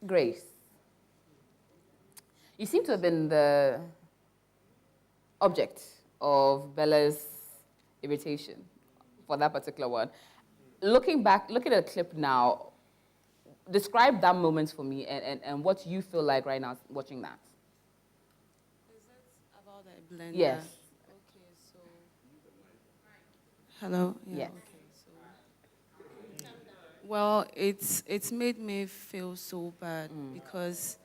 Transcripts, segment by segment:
Grace, you seem to have been the object of Bella's irritation for that particular one. Looking back, look at the clip now, describe that moment for me and what you feel like right now watching that. Is that about the blender? Yes. Okay, so... Hello? Yeah, yes. Okay, so... Well, it's made me feel so bad because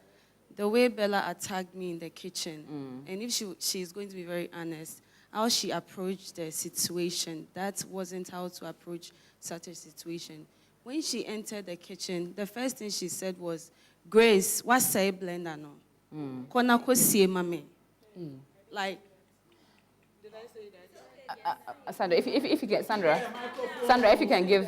the way Bella attacked me in the kitchen, and if she's going to be very honest, how she approached the situation, that wasn't how to approach such a situation. When she entered the kitchen, the first thing she said was, Grace, what's say blender no? Kona ko sie mame. Like, did I say that? Sandra, if you can, Sandra, if you can give,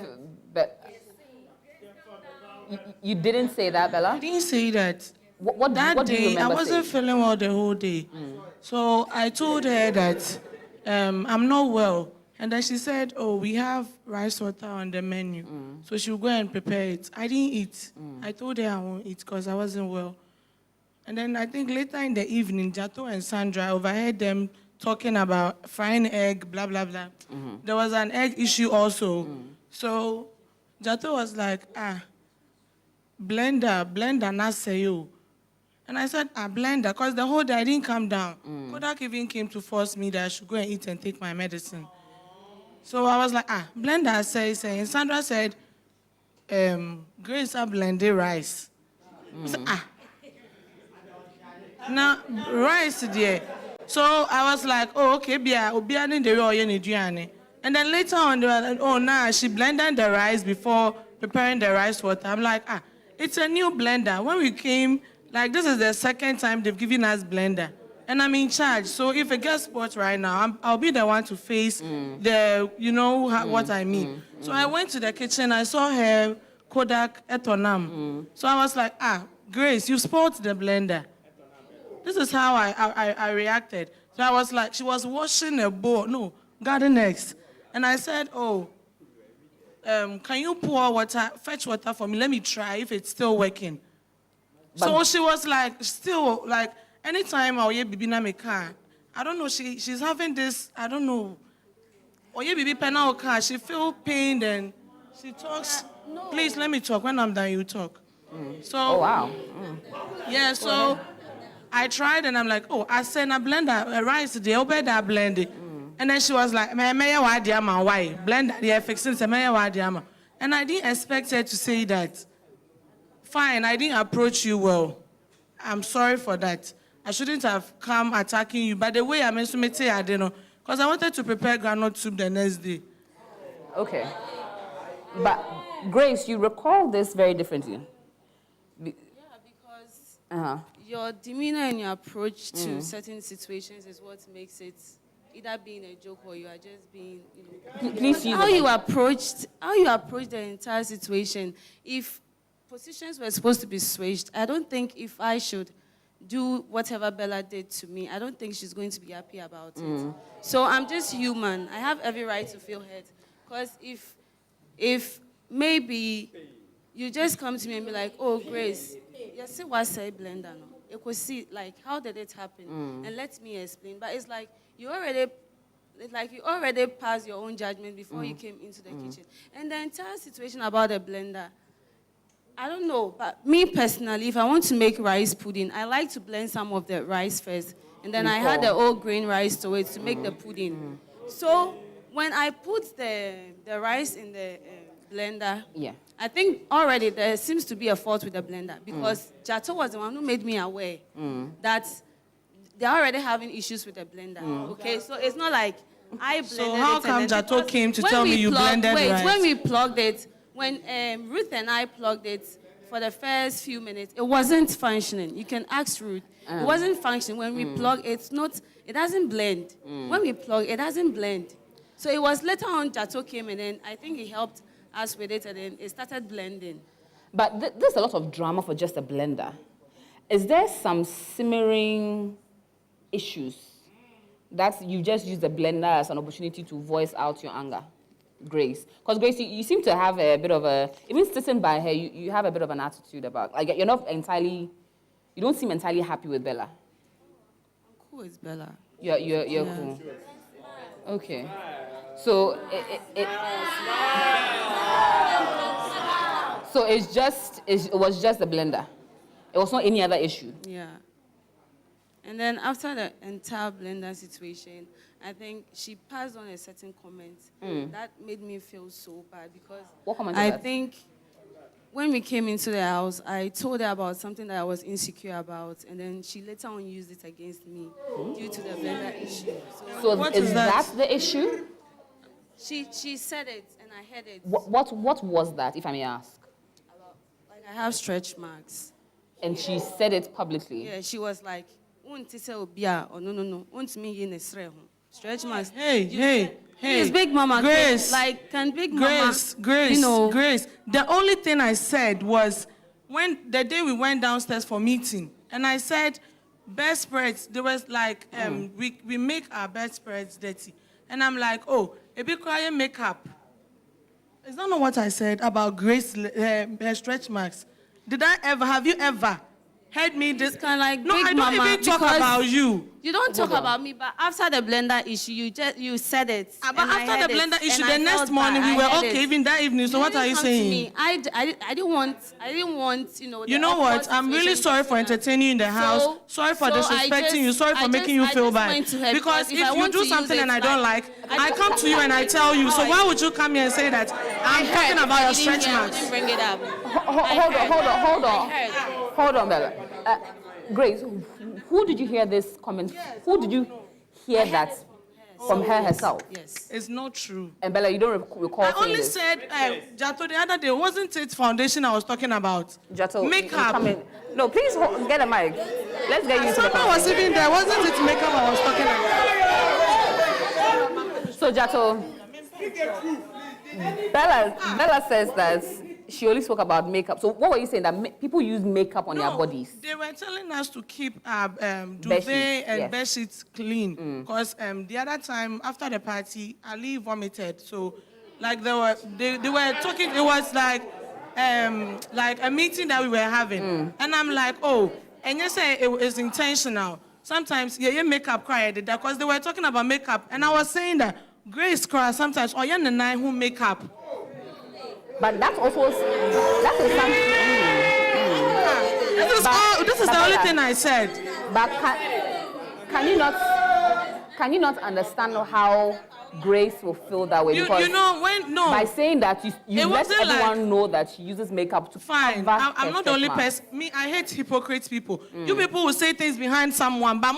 you didn't say that, Bella? I didn't say that. What that do you day, remember I wasn't saying? feeling well the whole day. So I told her that I'm not well. And then she said, oh, we have rice water on the menu. So she'll go and prepare it. I didn't eat. I told her I won't eat because I wasn't well. And then I think later in the evening, Jato and Sandra overheard them talking about frying egg, blah, blah, blah. There was an egg issue also. So Jato was like, blender, not say you. And I said, blender, because the whole day I didn't come down. Kodak even came to force me that I should go and eat and take my medicine. So I was like, blender, saying. Sandra said, Grace, I blended rice. I said, now, rice there. So I was like, oh, okay, and then later on, they were like, oh, nah, she blended the rice before preparing the rice water. I'm like, it's a new blender. When we came, like, this is the second time they've given us blender. And I'm in charge. So if it gets spoiled right now, I'll be the one to face the, what I mean. So I went to the kitchen. I saw her Kodak etonam. So I was like, Grace, you spoiled the blender. This is how I reacted. So I was like, she was washing a bowl. No, garden eggs. And I said, can you pour water, fetch water for me? Let me try if it's still working. But so she was like, still, like, anytime I'll hear Bibi na me car, I don't know, she's having this, I don't know. Or hear Bibi Pena car, she feels pain and she talks. No. Please let me talk. When I'm done, you talk. So. Oh wow. Yeah. So I tried and I'm like, I sent a blender, a rice today. I better blend it. And then she was like, why? Blender, they're fixing some. And I didn't expect her to say that. Fine, I didn't approach you well. I'm sorry for that. I shouldn't have come attacking you. But the way I mentioned it, I didn't know. Because I wanted to prepare groundnut soup the next day. Okay. But, Grace, you recall this very differently. Because your demeanor and your approach to certain situations is what makes it either being a joke or you are just being, Please use how you approached the entire situation. If positions were supposed to be switched, I don't think if I should do whatever Bella did to me, I don't think she's going to be happy about it. So I'm just human. I have every right to feel hurt. Because if maybe you just come to me and be like, oh, Grace, you see what I say blender no? You could see, like, how did it happen? And let me explain. But it's like you already passed your own judgment before you came into the kitchen. And the entire situation about the blender, I don't know, but me personally, if I want to make rice pudding, I like to blend some of the rice first. And then I add the whole grain rice to it to make the pudding. So when I put the rice in the blender, I think already there seems to be a fault with the blender because Jato was the one who made me aware that they're already having issues with the blender. Okay, so it's not like I blended it. So how come Jato came to tell me you blended rice? When we plugged it, when Ruth and I plugged it for the first few minutes, it wasn't functioning. You can ask Ruth. It wasn't functioning. When we plug, it doesn't blend. When we plug, it doesn't blend. So it was later on Jato came and then I think he helped us with it and then it started blending. But there's a lot of drama for just a blender. Is there some simmering issues that you just use the blender as an opportunity to voice out your anger? Grace? Because Grace, you seem to have a bit of a, even sitting by her, you have a bit of an attitude about, like, you're not entirely, you don't seem entirely happy with Bella. I'm cool with Bella. You're Yeah. cool. Okay. So so it was just the blender. It was not any other issue. Yeah. And then after the entire blender situation, I think she passed on a certain comment that made me feel so bad because What comment I was that? think when we came into the house, I told her about something that I was insecure about, and then she later on used it against me due to the blender issue. So What is is that? that the issue? She said it, and I heard it. What was that, if I may ask? Like I have stretch marks. And she said it publicly. Yeah, she was like, "Unti se obia or no. Unti me ye nesre ho." Stretch marks. Hey. Please, Big Mama. Grace. Can Big Grace, Mama? Grace, You know. Grace. The only thing I said was when the day we went downstairs for meeting, and I said, bedspreads, there was like, we make our bedspreads dirty. And I'm like, oh, a bit crying makeup. Is that not what I said about Grace, her stretch marks? Have you ever heard me this? Kind of like No, Big I don't Mama, even talk because about you. You don't talk Hold on. about me, but after the blender issue, you said it. But and I after heard the blender it, issue, and the I next felt morning bad. we I were heard okay, it. even that evening. So what didn't are you come to saying? me. I didn't want, the You know awkward what? I'm really situation sorry for between us. entertaining you in the house. Sorry for disrespecting you. Sorry for making you feel bad. Went to her Because if if I you want do to use something it, and I don't like, I don't- come to you and I tell you. So Oh, why would you come here and say that? I'm talking about your stretch I marks. didn't bring it up. Hold on, Bella. Grace, who did you hear this comment? Who did you hear that from her herself? Yes. It's not true. And Bella, you don't recall I saying only this? said, Jato, the other day, wasn't it foundation I was talking about? Jato, you Makeup. come in. No, please get a mic. Let's get you to the Someone was conversation. even there. Wasn't it makeup I was talking about? So, Jato, Bella says that she only spoke about makeup. So what were you saying? That people use makeup on their bodies? They were telling us to keep our duvet Bedsheets, and yes. bed sheets clean. Because the other time after the party, Ali vomited. So, like they were talking. It was like a meeting that we were having, and I'm like, oh, and you say it was intentional. Sometimes your makeup cried because they were talking about makeup, and I was saying that Grace cries sometimes. Or you're the nine who makeup. But that's also something. This is the only thing I said. But can you not understand how Grace will feel that way? Because by saying that you let everyone know that she uses makeup to Fine, cover I'm her not the only stretch marks. person. Me, I hate hypocrite people. You people will say things behind someone, but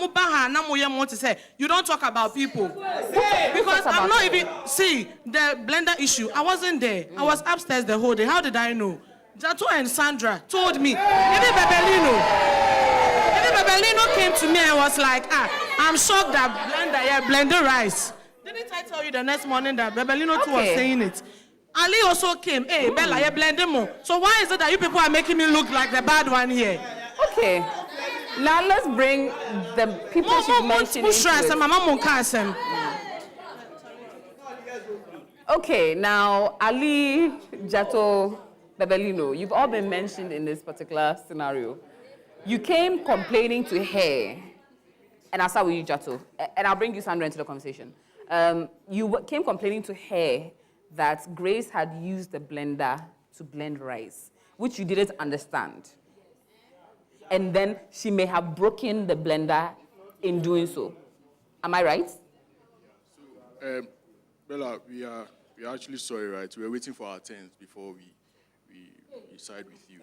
you don't talk about people. Because I'm not even, see, the blender issue, I wasn't there. I was upstairs the whole day. How did I know? Jato and Sandra told me. Even Bebelino came to me and was like, I'm shocked that blender rice. Didn't I tell you the next morning that Bebelino too was saying it? Ali also came. Hey, Bella, you blended more. So why is it that you people are making me look like the bad one here? Okay. Now let's bring the people she's mentioning into it. Okay, now Ali, Jato, Bebelino, you've all been mentioned in this particular scenario. You came complaining to her, and I'll start with you, Jato, and I'll bring you, Sandra, into the conversation. You came complaining to her that Grace had used the blender to blend rice, which you didn't understand. And then she may have broken the blender in doing so. Am I right? Bella, we are actually sorry, right? We are waiting for our turns before we side with you.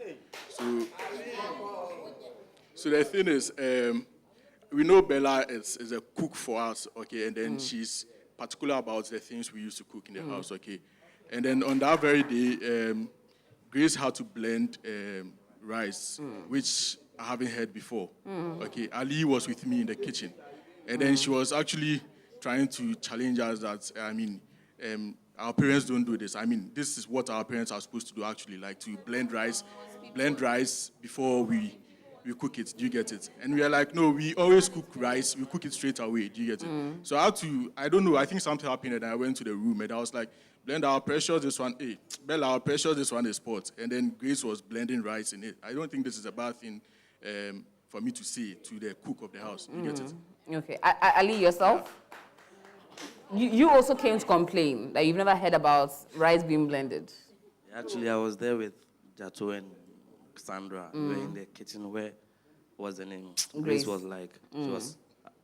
So the thing is, we know Bella is a cook for us, okay, and then she's particular about the things we used to cook in the house, okay. And then on that very day, Grace had to blend rice, which I haven't heard before. Okay, Ali was with me in the kitchen, and then she was actually trying to challenge us that our parents don't do this. I mean, this is what our parents are supposed to do actually, like to blend rice before we cook it. Do you get it? And we are like, no, we always cook rice. We cook it straight away. Do you get it? So I don't know. I think something happened, and I went to the room, and I was like, blend our precious, this one A. Bella, our precious, this one is sport. And then Grace was blending rice in it. I don't think this is a bad thing for me to say to the cook of the house. You get it? Okay. Ali, yourself? You also came to complain that you've never heard about rice being blended. Actually, I was there with Jato and Sandra. We were in the kitchen where was the name? Grace was like, she was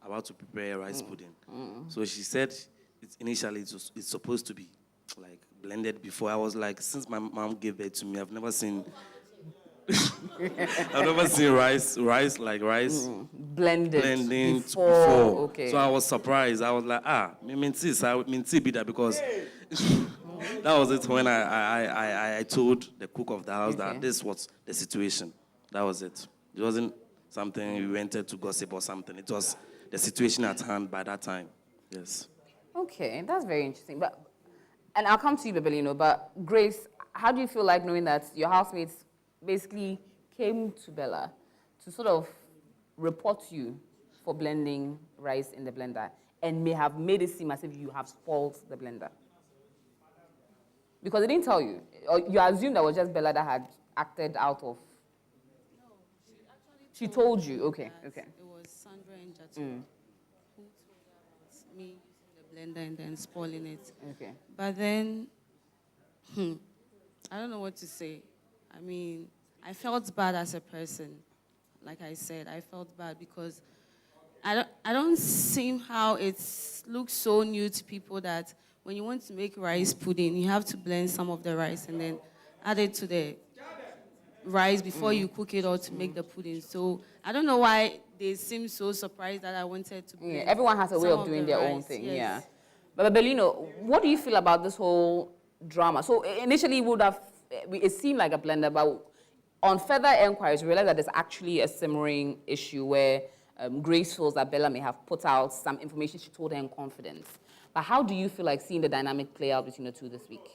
about to prepare rice pudding. So she said initially it's supposed to be like blended before. I was like, since my mom gave it to me, I've never seen rice Blending before. Okay. So I was surprised. I was like, minti be that because that was it when I told the cook of the house that this was the situation. That was it. It wasn't something we wanted to gossip or something. It was the situation at hand by that time. Yes. Okay, that's very interesting. And I'll come to you, Bebelino, but Grace, how do you feel like knowing that your housemates basically came to Bella to sort of report you for blending rice in the blender and may have made it seem as if you have spoiled the blender? Because they didn't tell you. Or you assumed that was just Bella that had acted out of... No, She told you, okay. It was Sandra and Jato who told her about me using the blender and then spoiling it. Okay. But then, I don't know what to say. I mean, I felt bad as a person. Like I said, I felt bad because I don't see how it looks so new to people that when you want to make rice pudding, you have to blend some of the rice and then add it to the rice before you cook it or to make the pudding. So I don't know why they seem so surprised that I wanted to blend. Yeah, everyone has a way of doing their own thing, yeah. But Bellino, what do you feel about this whole drama? So initially it seemed like a blender, but on further inquiries, we realized that there's actually a simmering issue where Grace feels that Bella may have put out some information she told her in confidence. But how do you feel like seeing the dynamic play out between the two this week?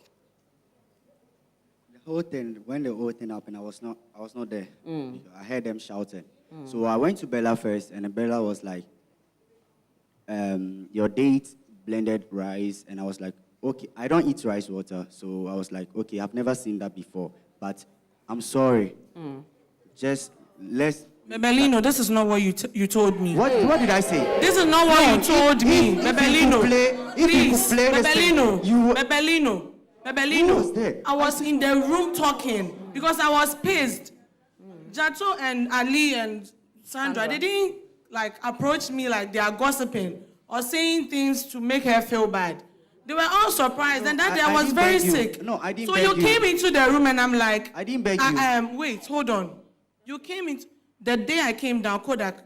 The whole thing, when the whole thing happened, I was not there. I heard them shouting. So I went to Bella first, and then Bella was like, your date blended rice, and I was like, okay, I don't eat rice water, so I was like, okay, I've never seen that before, but I'm sorry. Just let's... Bebelino, this is not what you told me. What did I say? This is not what you told me. Bebelino, please. Bebelino. Who was there? I was in the room talking because I was pissed. Jato and Ali and Sandra, they didn't like approach me like they are gossiping or saying things to make her feel bad. They were all surprised, and that day I was very sick. No, I didn't so beg you came into the room, and I'm like, I didn't beg you. Wait, hold on. You came in the day I came down. Kodak,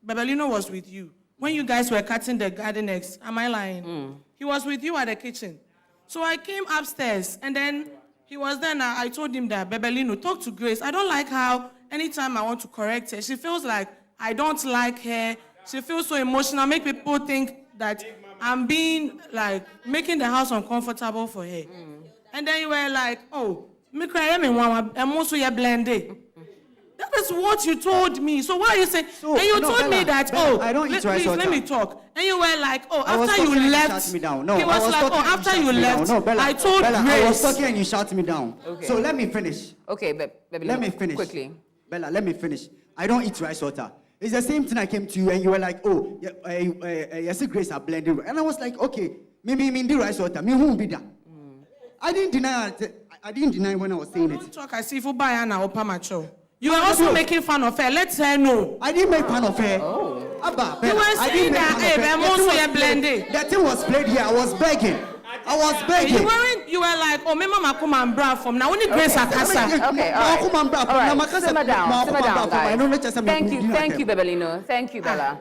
Bebelino was with you when you guys were cutting the garden eggs. Am I lying? He was with you at the kitchen. So I came upstairs, and then he was there. And I told him that Bebelino, talk to Grace. I don't like how anytime I want to correct her, she feels like I don't like her. She feels so emotional, make people think that I'm being like making the house uncomfortable for her. And then you were like, oh, I'm also your blended. That is what you told me. So why are you saying? So, and you no, told me Bella, that, I don't eat rice please, let water. me talk. And you were like, oh, I was after talking you and left. shut me down. No, he was I was like, talking oh, and after shut you me down. left, No, Bella, I told Bella, Grace. I was talking and you shut me down. Okay. So let me finish. Okay, Bebelino, Let me finish. quickly. Bella, let me finish. I don't eat rice water. It's the same thing I came to you and you were like, oh, yes, Grace are blended. And I was like, okay, maybe the rice water. Me won't be that. I didn't deny when I was saying Don't it. talk as if you buy Anna or Pamacho. You were also making fun of her. Let her know. I didn't make fun of her. Oh. Abba, You Bella, were I saying didn't make that, fun hey, of her. I'm The also thing was a blended. played- The thing was played here. I was begging. You were like, oh, me mama come and bra from now. Only Grace Akasa. Okay, all right. Simmer down, guys. Thank you, Bebelino. Thank you, Bella.